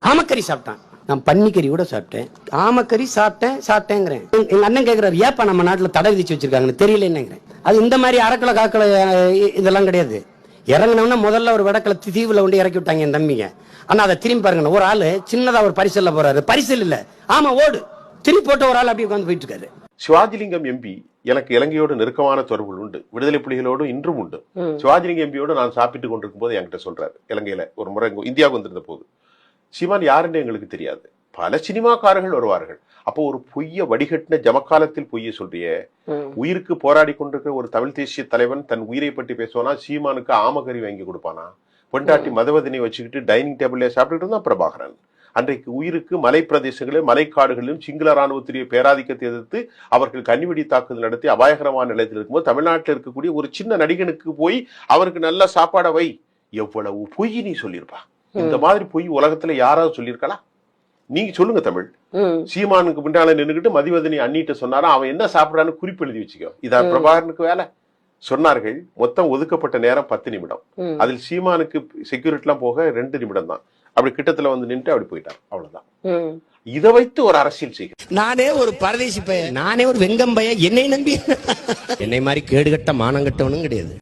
ஆமக்கறி சாப்பிட்டான். நான் பன்னிக்கறி கூட சாப்பிட்டேன். ஆமக்கறி சாப்பிட்டேங்கிறேன். எங்க அண்ணன் கேட்கிறாரு, ஏப்பா நம்ம நாட்டுல தடை விதிச்சு வச்சிருக்காங்கன்னு தெரியல என்னங்கிறேன். அது இந்த மாதிரி அரைக்கலை காக்கலை இதெல்லாம் கிடையாது. இறங்கினோம்னா முதல்ல ஒரு வடக்கலை தீவுல கொண்டு இறக்கி விட்டாங்க என் தம்பிங்க. ஆனா அதை திரும்பி பாருங்க, ஒரு ஆளு சின்னதா ஒரு பரிசல்ல போறாரு, பரிசல் இல்ல, ஆமா ஓடு, திருப்பி போட்ட ஒரு ஆள் அப்படியே உட்காந்து போயிட்டு இருக்காரு. சிவாஜிலிங்கம் எம்பி எனக்கு இலங்கையோடு நெருக்கமான தொடர்புகள் உண்டு, விடுதலை புலிகளோடு இன்றும் உண்டு. சிவாஜிலிங்கம் எம்பியோடு நான் சாப்பிட்டு கொண்டிருக்கும் போது என்கிட்ட சொல்றாரு, இலங்கையில ஒரு முறை இந்தியாவுக்கு வந்திருந்த போது, சீமான் யாருன்னு எங்களுக்கு தெரியாது, பல சினிமாக்காரர்கள் வருவார்கள், அப்போ ஒரு பொய்ய வடிகட்டின ஜமக்காலத்தில் பொய்ய சொல்றிய, உயிருக்கு போராடி கொண்டிருக்கிற ஒரு தமிழ் தேசிய தலைவன் தன் உயிரை பற்றி பேசுவானா, சீமானுக்கு ஆமகறி வாங்கி கொடுப்பானா, பொண்டாட்டி மதவதனை வச்சுக்கிட்டு டைனிங் டேபிள்ல சாப்பிட்டுட்டு இருந்தா பிரபாகரன். அன்றைக்கு உயிருக்கு மலை பிரதேசங்களிலும் மலைக்காடுகளிலும் சிங்கள ராணுவத்துடைய பேராதிக்கத்தை எதிர்த்து அவர்கள் கன்னிவெடி தாக்குதல் நடத்தி அபாயகரமான நிலையத்தில் இருக்கும்போது தமிழ்நாட்டில் இருக்கக்கூடிய ஒரு சின்ன நடிகனுக்கு போய் அவருக்கு நல்ல சாப்பாடை வை, எவ்வளவு பொய் நீ சொல்லியிருப்பா. இந்த மாதிரி பொய் உலகத்துல யாராவது சொல்லியிருக்கலாம்? நீங்க சொல்லுங்க தமிழ். சீமானுக்கு பின்னால நின்றுகிட்டு மதிவதனி அண்ணிட்ட சொன்னாரா, அவன் என்ன சாப்பிடறான்னு குறிப்பு எழுதி வச்சுக்கோ, இதான் பிரபாகரனுக்கு வேலை. சொன்னார்கள். மொத்தம் ஒதுக்கப்பட்ட நேரம் 10 நிமிடம். அதில் சீமானுக்கு செக்யூரிட்டி எல்லாம் போக 2 நிமிடம் தான். அப்படி கிட்டத்துல வந்து நின்று அப்படி போயிட்டார், அவ்வளவுதான். இதை வைத்து ஒரு அரசியல் செய்ய, நானே ஒரு பரதேசி பையன், நானே ஒரு வெங்கம் பையன், என்னை நம்பி என்னை மாதிரி கேடுகட்ட மானங்கட்டவனும் கிடையாது.